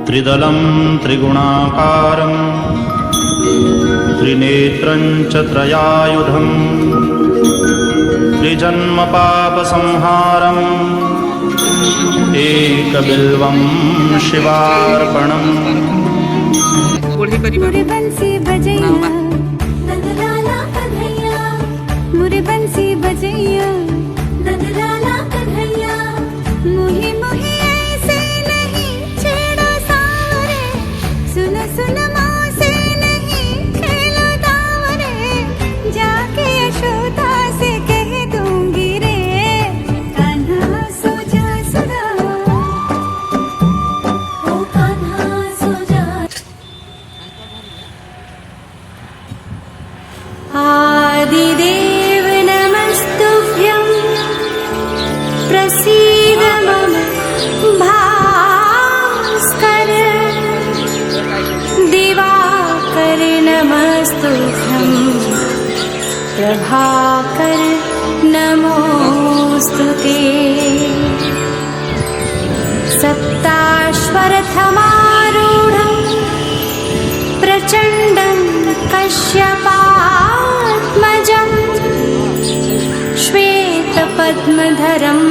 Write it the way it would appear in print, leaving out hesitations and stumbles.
त्रिदलं त्रिगुणाकारं त्रिनेत्रं च त्रयायुधं त्रिजन्मपापसंहारम् एकबिल्वं शिवार्पणम्। मुरे बंसी बजैया नंदलाला कन्हैया, मुरे बंसी बजैया नंदलाला कन्हैया। मुही मुही ऐसे नहीं छेड़ो सावरे, सुनो सुनो मौसे नहीं खेलो दावरे। जाके यशोदा से कह दूंगी रे, कान्हा सो जा सदा, ओ कान्हा सो जा। आदिदेव नमस्तुभ्यं, प्रसीद मम भास्कर। दिवाकर नमस्तुभ्यं, प्रभाकर नमोस्तुते। सप्ताश्वरथमारूढं प्रचण्डं कश्यपात्मजं, श्वेतपद्मधरं